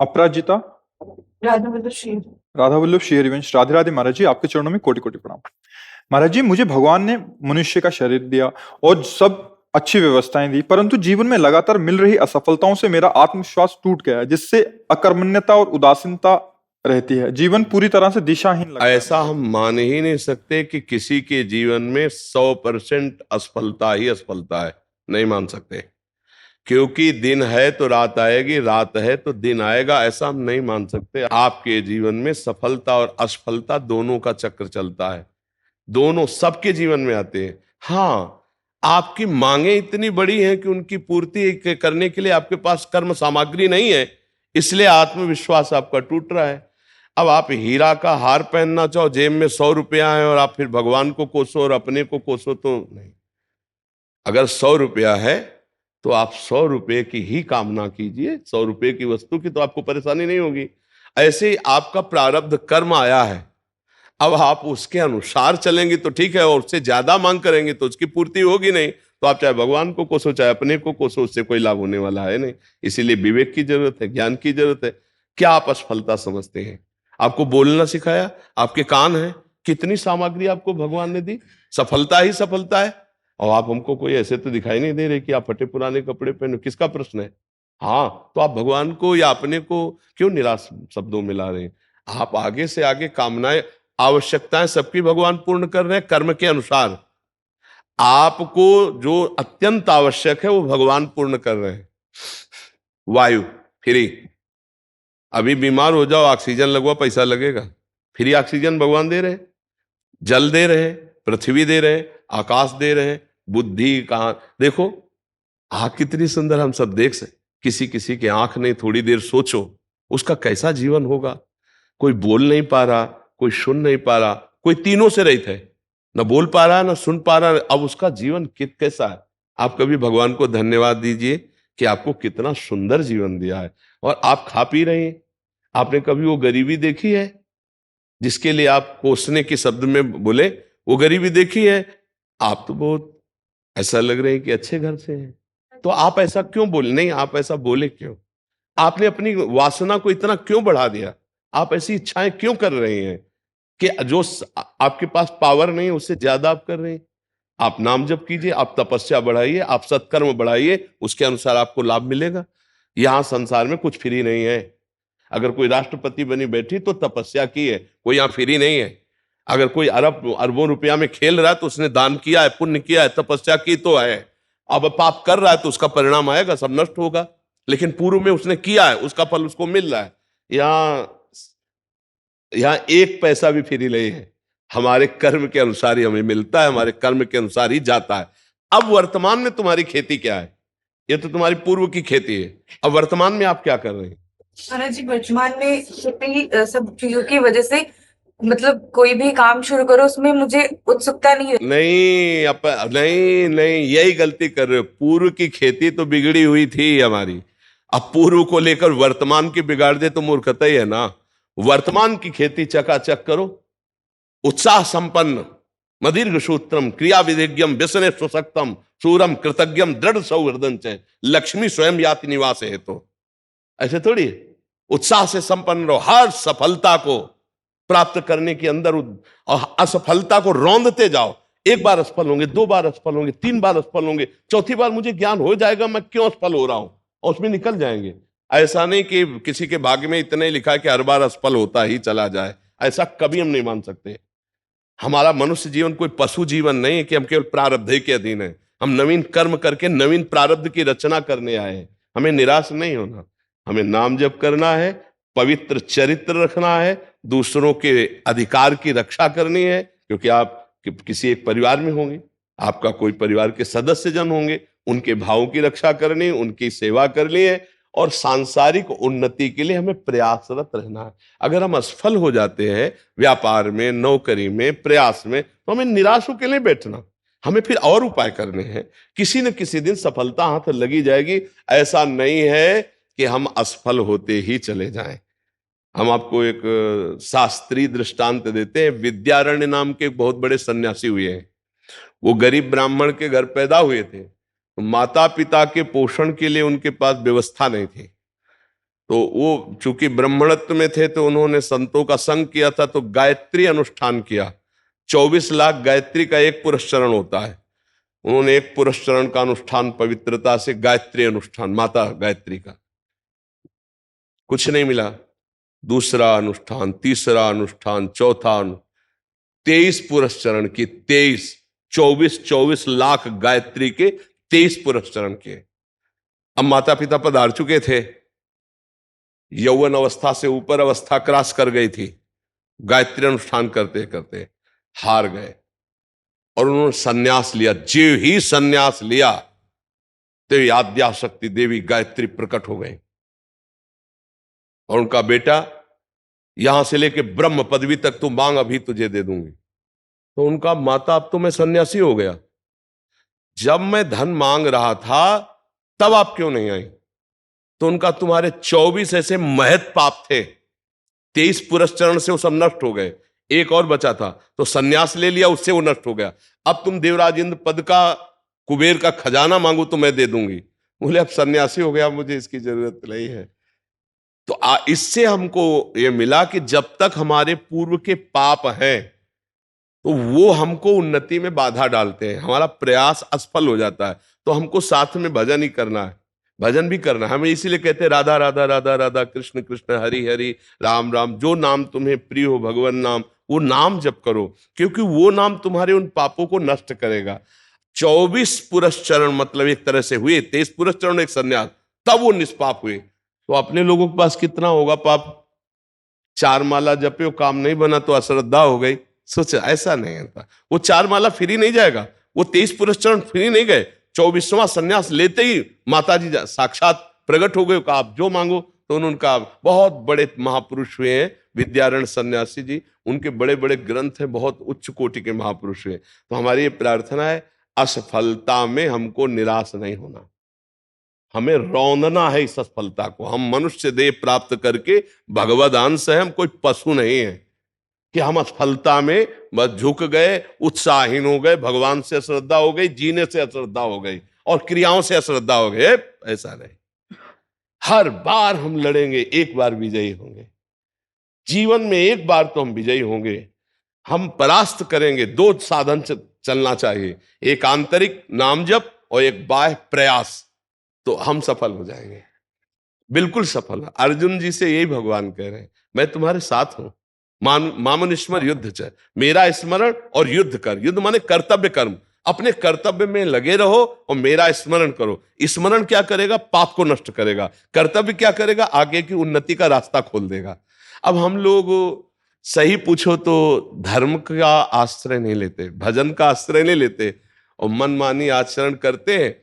अपराजिता। राधा वल्लभ शेर। राधा वल्लभ शेरवंश। राधे राधे महाराज जी, आपके चरणों में कोटि कोटि प्रणाम। महाराज जी, मुझे भगवान ने मनुष्य का शरीर दिया और सब अच्छी व्यवस्थाएं दी, परंतु जीवन में लगातार मिल रही असफलताओं से मेरा आत्मविश्वास टूट गया है, जिससे अकर्मण्यता और उदासीनता रहती है। जीवन पूरी तरह से दिशाहीन लगता है। ऐसा हम मान ही नहीं सकते कि किसी के जीवन में 100% असफलता ही असफलता है, नहीं मान सकते। क्योंकि दिन है तो रात आएगी, रात है तो दिन आएगा, ऐसा हम नहीं मान सकते। आपके जीवन में सफलता और असफलता दोनों का चक्र चलता है, दोनों सबके जीवन में आते हैं। हाँ, आपकी मांगे इतनी बड़ी हैं कि उनकी पूर्ति करने के लिए आपके पास कर्म सामग्री नहीं है, इसलिए आत्मविश्वास आपका टूट रहा है। अब आप हीरा का हार पहनना चाहो, जेब में 100 रुपया है और आप फिर भगवान को कोसो और अपने को कोसो, तो नहीं। अगर 100 रुपया है तो आप 100 रुपये की ही कामना कीजिए, 100 रुपये की वस्तु की तो आपको परेशानी नहीं होगी। ऐसे ही आपका प्रारब्ध कर्म आया है, अब आप उसके अनुसार चलेंगे तो ठीक है, और उससे ज्यादा मांग करेंगे तो उसकी पूर्ति होगी नहीं। तो आप चाहे भगवान को कोसो चाहे अपने को कोसो, उससे कोई लाभ होने वाला है नहीं। इसीलिए विवेक की जरूरत है, ज्ञान की जरूरत है। क्या आप असफलता समझते हैं? आपको बोलना सिखाया, आपके कान हैं, कितनी सामग्री आपको भगवान ने दी, सफलता ही सफलता है। और आप हमको कोई ऐसे तो दिखाई नहीं दे रहे कि आप फटे पुराने कपड़े पहने, किसका प्रश्न है? हाँ, तो आप भगवान को या अपने को क्यों निराश शब्दों में ला रहे हैं? आप आगे से आगे कामनाएं, आवश्यकताएं सबकी भगवान पूर्ण कर रहे हैं कर्म के अनुसार। आपको जो अत्यंत आवश्यक है वो भगवान पूर्ण कर रहे हैं। वायु फ्री, अभी बीमार हो जाओ, ऑक्सीजन लगवा, पैसा लगेगा, फ्री ऑक्सीजन भगवान दे रहे हैं। जल दे रहे हैं, पृथ्वी दे रहे हैं, आकाश दे रहे हैं, बुद्धि कहां देखो, आंख कितनी सुंदर हम सब देख सकते। किसी किसी की आंख नहीं, थोड़ी देर सोचो उसका कैसा जीवन होगा। कोई बोल नहीं पा रहा, कोई सुन नहीं पा रहा, कोई तीनों से रहित है, ना बोल पा रहा ना सुन पा रहा, अब उसका जीवन कैसा है? आप कभी भगवान को धन्यवाद दीजिए कि आपको कितना सुंदर जीवन दिया है और आप खा पी रहे हैं। आपने कभी वो गरीबी देखी है जिसके लिए आप कोसने के शब्द में बोले? वो गरीबी देखी है? आप तो बहुत ऐसा लग रहे हैं कि अच्छे घर से हैं, तो आप ऐसा क्यों बोले? नहीं, आप ऐसा बोले क्यों? आपने अपनी वासना को इतना क्यों बढ़ा दिया? आप ऐसी इच्छाएं क्यों कर रहे हैं कि जो आपके पास पावर नहीं है उससे ज्यादा आप कर रहे हैं? आप नाम जप कीजिए, आप तपस्या बढ़ाइए, आप सत्कर्म बढ़ाइए, उसके अनुसार आपको लाभ मिलेगा। यहां संसार में कुछ फ्री नहीं है। अगर कोई राष्ट्रपति बनी बैठी तो तपस्या की है, कोई यहां फ्री नहीं है। अगर कोई अरबों रुपया में खेल रहा है तो उसने दान किया है, पुण्य किया है, तपस्या की तो है। अब पाप कर रहा है तो उसका परिणाम आएगा, सब नष्ट होगा। लेकिन पूर्व में उसने किया है, उसका फल उसको मिल रहा है। यहाँ यहाँ एक पैसा भी फ्री नहीं है, हमारे कर्म के अनुसार ही हमें मिलता है, हमारे कर्म के अनुसार ही जाता है। अब वर्तमान में तुम्हारी खेती क्या है? ये तो तुम्हारी पूर्व की खेती है। अब वर्तमान में आप क्या कर रहे हैं? महाराज जी, वर्तमान में खेती सब चीजों की वजह से मतलब कोई भी काम शुरू करो उसमें मुझे उत्सुकता नहीं है। नहीं नहीं, यही गलती कर रहे हो। पूर्व की खेती तो बिगड़ी हुई थी हमारी, अब पूर्व को लेकर वर्तमान की बिगाड़ दे तो मूर्खता ही है ना। वर्तमान की खेती चकाचक करो, उत्साह संपन्न, मदीर्घ सूत्रम क्रिया विधिज्ञम व्यसने सुशक्तम सूरम कृतज्ञम दृढ़ सौहृदं च लक्ष्मी स्वयं याति निवास है। तो ऐसे थोड़ी है। उत्साह से संपन्न रहो, हर सफलता को प्राप्त करने के अंदर और असफलता को रौंदते जाओ। एक बार असफल होंगे, 2 बार असफल होंगे, 3 बार असफल होंगे, चौथी बार मुझे ज्ञान हो जाएगा मैं क्यों असफल हो रहा हूं, और उसमें निकल जाएंगे। ऐसा नहीं कि किसी के भाग्य में इतना ही लिखा है कि हर बार असफल होता ही चला जाए, ऐसा कभी हम नहीं मान सकते। हमारा मनुष्य जीवन कोई पशु जीवन नहीं है कि हम केवल प्रारब्ध के अधीन है। हम नवीन कर्म करके नवीन प्रारब्ध की रचना करने आए हैं। हमें निराश नहीं होना, हमें नाम जप करना है, पवित्र चरित्र रखना है, दूसरों के अधिकार की रक्षा करनी है। क्योंकि आप किसी एक परिवार में होंगे, आपका कोई परिवार के सदस्य जन होंगे, उनके भावों की रक्षा करनी, उनकी सेवा करनी है, और सांसारिक उन्नति के लिए हमें प्रयासरत रहना है। अगर हम असफल हो जाते हैं व्यापार में, नौकरी में, प्रयास में, तो हमें निराश होकर नहीं बैठना, हमें फिर और उपाय करने हैं। किसी न किसी दिन सफलता हाथ लगी जाएगी। ऐसा नहीं है कि हम असफल होते ही चले जाएं। हम आपको एक शास्त्रीय दृष्टांत देते हैं। विद्यारण्य नाम के एक बहुत बड़े सन्यासी हुए हैं। वो गरीब ब्राह्मण के घर पैदा हुए थे, तो माता पिता के पोषण के लिए उनके पास व्यवस्था नहीं थी। तो वो चूंकि ब्राह्मणत्व में थे तो उन्होंने संतों का संग किया था, तो गायत्री अनुष्ठान किया। 24 लाख गायत्री का एक पुरस्चरण होता है। उन्होंने एक पुरस्चरण का अनुष्ठान पवित्रता से, गायत्री अनुष्ठान माता गायत्री का, कुछ नहीं मिला। दूसरा अनुष्ठान, तीसरा अनुष्ठान, चौथा 23 पुरस्चरण की, 24 लाख गायत्री के 23 पुरस्चरण किए। अब माता पिता पधार चुके थे, यौवन अवस्था से ऊपर अवस्था क्रॉस कर गई थी, गायत्री अनुष्ठान करते करते हार गए और उन्होंने सन्यास लिया। जो ही सन्यास लिया तो आद्याशक्ति देवी गायत्री प्रकट हो गई और उनका बेटा, यहां से लेके ब्रह्म पदवी तक तू मांग, अभी तुझे दे दूंगी। तो उनका माता, अब तो मैं सन्यासी हो गया, जब मैं धन मांग रहा था तब आप क्यों नहीं आई? तो उनका, तुम्हारे 24 ऐसे महत पाप थे, 23 पुरस्चरण से वो सब नष्ट हो गए, एक और बचा था तो सन्यास ले लिया, उससे वो नष्ट हो गया। अब तुम देवराज इंद्र पद का, कुबेर का खजाना मांगो तो मैं दे दूंगी। बोले अब सन्यासी हो गया, मुझे इसकी जरूरत नहीं है। तो इससे हमको ये मिला कि जब तक हमारे पूर्व के पाप हैं तो वो हमको उन्नति में बाधा डालते हैं, हमारा प्रयास असफल हो जाता है। तो हमको साथ में भजन ही करना है, भजन भी करना है। हमें इसीलिए कहते हैं राधा राधा राधा राधा, कृष्ण कृष्ण हरि हरि, राम राम। जो नाम तुम्हें प्रिय हो भगवान नाम, वो नाम जप करो, क्योंकि वो नाम तुम्हारे उन पापों को नष्ट करेगा। 24 पुरस्चरण मतलब एक तरह से हुए, 23 पुरस्चरण एक सन्यास, तब वो निष्पाप हुए। तो अपने लोगों के पास कितना होगा पाप? 4 माला जपे, काम नहीं बना तो अश्रद्धा हो गई। सोचा, ऐसा नहीं होता। वो 4 माला फ्री नहीं जाएगा, वो 23 पुरस्चरण फ्री नहीं गए। 24वां सन्यास लेते ही माता जी साक्षात प्रकट हो गए, कहा आप जो मांगो। तो उन्होंने कहा, बहुत बड़े महापुरुष हुए हैं विद्यारण सन्यासी जी, उनके बड़े बड़े ग्रंथ हैं, बहुत उच्च कोटि के महापुरुष हुए। तो हमारी ये प्रार्थना है, असफलता में हमको निराश नहीं होना, हमें रौंदना है इस असफलता को। हम मनुष्य देह प्राप्त करके भगवद अंश है, हम कोई पशु नहीं है कि हम असफलता में बस झुक गए, उत्साहहीन हो गए, भगवान से अश्रद्धा हो गई, जीने से अश्रद्धा हो गई और क्रियाओं से अश्रद्धा हो गए। ऐसा नहीं, हर बार हम लड़ेंगे, एक बार विजयी होंगे। जीवन में एक बार तो हम विजयी होंगे, हम परास्त करेंगे। 2 साधन चलना चाहिए, एक आंतरिक नाम जप और एक बाह्य प्रयास, तो हम सफल हो जाएंगे, बिल्कुल सफल। अर्जुन जी से यही भगवान कह रहे हैं, मैं तुम्हारे साथ हूं। मामनुस्मर युद्ध च, मेरा स्मरण और युद्ध कर। युद्ध माने कर्तव्य कर्म, अपने कर्तव्य में लगे रहो और मेरा स्मरण करो। स्मरण क्या करेगा? पाप को नष्ट करेगा। कर्तव्य क्या करेगा? आगे की उन्नति का रास्ता खोल देगा। अब हम लोग सही पूछो तो धर्म का आश्रय नहीं लेते, भजन का आश्रय नहीं लेते और मनमानी आचरण करते हैं।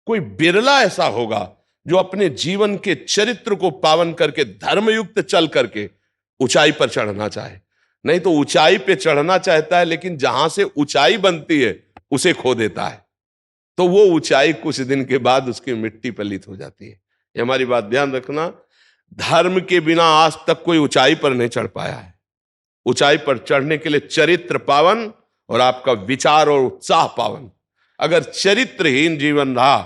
कोई बिरला ऐसा होगा जो अपने जीवन के चरित्र को पावन करके, धर्मयुक्त चल करके ऊंचाई पर चढ़ना चाहे। नहीं तो ऊंचाई पे चढ़ना चाहता है, लेकिन जहां से ऊंचाई बनती है उसे खो देता है, तो वो ऊंचाई कुछ दिन के बाद उसकी मिट्टी पलित हो जाती है। ये हमारी बात ध्यान रखना। धर्म के बिना आज तक कोई ऊंचाई पर नहीं चढ़ पाया है। ऊंचाई पर चढ़ने के लिए चरित्र पावन और आपका विचार और उत्साह पावन। अगर चरित्रहीन जीवन रहा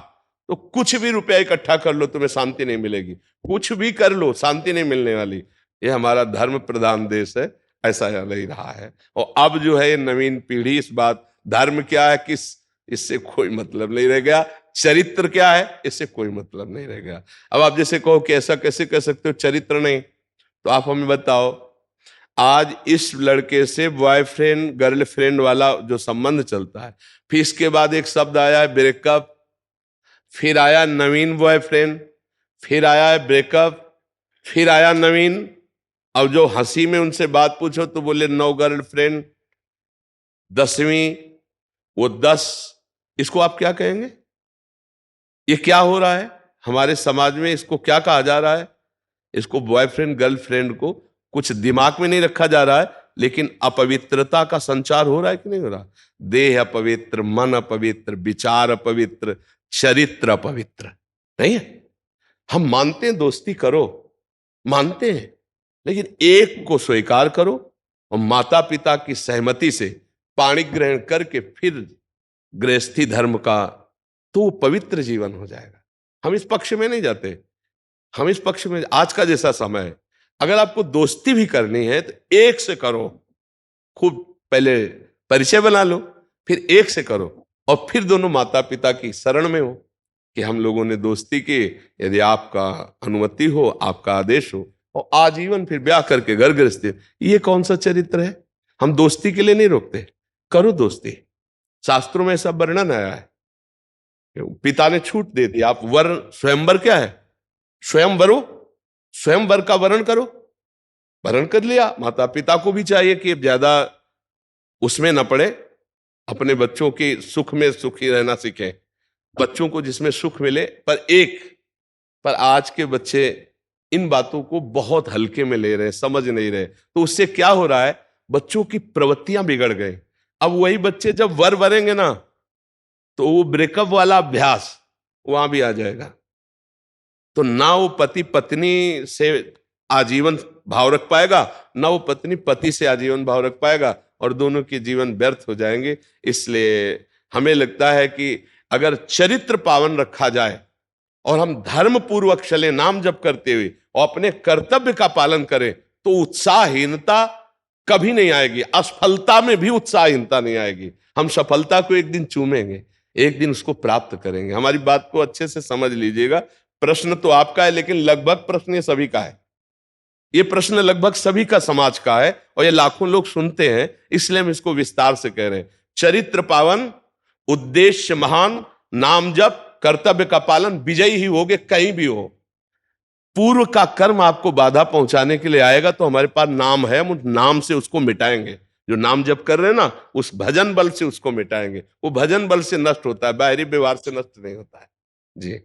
तो कुछ भी रुपया इकट्ठा कर लो, तुम्हें शांति नहीं मिलेगी। कुछ भी कर लो, शांति नहीं मिलने वाली। ये हमारा धर्म प्रधान देश है, ऐसा नहीं रहा है। और अब जो है ये नवीन पीढ़ी, इस बात, धर्म क्या है किस, इससे कोई मतलब नहीं रह गया। चरित्र क्या है, इससे कोई मतलब नहीं रह गया। अब आप जैसे कहो कि ऐसा कैसे कह सकते हो चरित्र नहीं, तो आप हमें बताओ, आज इस लड़के से बॉयफ्रेंड गर्लफ्रेंड वाला जो संबंध चलता है, फिर इसके बाद एक शब्द आया है ब्रेकअप, फिर आया नवीन बॉयफ्रेंड, फिर आया है ब्रेकअप, फिर आया नवीन। अब जो हंसी में उनसे बात पूछो तो बोले 9 गर्लफ्रेंड, 10वीं, वो 10। इसको आप क्या कहेंगे? ये क्या हो रहा है हमारे समाज में? इसको क्या कहा जा रहा है? इसको बॉयफ्रेंड गर्लफ्रेंड को कुछ दिमाग में नहीं रखा जा रहा है, लेकिन अपवित्रता का संचार हो रहा है कि नहीं हो रहा? देह अपवित्र, मन अपवित्र, विचार अपवित्र, चरित्र अपवित्र नहीं है। हम मानते हैं दोस्ती करो, मानते हैं, लेकिन एक को स्वीकार करो और माता पिता की सहमति से पाणी ग्रहण करके फिर गृहस्थी धर्म का, तो वो पवित्र जीवन हो जाएगा। हम इस पक्ष में नहीं जाते हम इस पक्ष में, आज का जैसा समय है, अगर आपको दोस्ती भी करनी है तो एक से करो, खूब पहले परिचय बना लो, फिर एक से करो, और फिर दोनों माता पिता की शरण में हो कि हम लोगों ने दोस्ती की, यदि आपका अनुमति हो, आपका आदेश हो, और आजीवन फिर ब्याह करके घर गृहस्थी। ये कौन सा चरित्र है? हम दोस्ती के लिए नहीं रोकते, करो दोस्ती। शास्त्रों में सब वर्णन आया है, पिता ने छूट दे दी, आप वर स्वयंवर क्या है, स्वयंवरो, स्वयंवर का वर्ण करो, वर्ण कर लिया। माता पिता को भी चाहिए कि ज्यादा उसमें न पड़े, अपने बच्चों के सुख में सुखी रहना सीखें, बच्चों को जिसमें सुख मिले, पर आज के बच्चे इन बातों को बहुत हल्के में ले रहे हैं, समझ नहीं रहे। तो उससे क्या हो रहा है, बच्चों की प्रवृत्तियां बिगड़ गई। अब वही बच्चे जब वर वरेंगे ना, तो वो ब्रेकअप वाला अभ्यास वहां भी आ जाएगा। तो ना वो पति पत्नी से आजीवन भाव रख पाएगा, ना वो पत्नी पति से आजीवन भाव रख पाएगा, और दोनों के जीवन व्यर्थ हो जाएंगे। इसलिए हमें लगता है कि अगर चरित्र पावन रखा जाए और हम धर्म पूर्वक चले, नाम जप करते हुए, और अपने कर्तव्य का पालन करें, तो उत्साहहीनता कभी नहीं आएगी, असफलता में भी उत्साहहीनता नहीं आएगी। हम सफलता को एक दिन चूमेंगे, एक दिन उसको प्राप्त करेंगे। हमारी बात को अच्छे से समझ लीजिएगा। प्रश्न तो आपका है, लेकिन लगभग प्रश्न ये सभी का है। ये प्रश्न लगभग सभी का समाज का है, और ये लाखों लोग सुनते हैं, इसलिए हम इसको विस्तार से कह रहे हैं। चरित्र पावन, उद्देश्य महान, नाम जप, कर्तव्य का पालन, विजयी ही होगे कहीं भी हो। पूर्व का कर्म आपको बाधा पहुंचाने के लिए आएगा, तो हमारे पास नाम है, हम नाम से उसको मिटाएंगे। जो नाम जप कर रहे हैं ना, उस भजन बल से उसको मिटाएंगे। वो भजन बल से नष्ट होता है, बाहरी व्यवहार से नष्ट नहीं होता है। जी।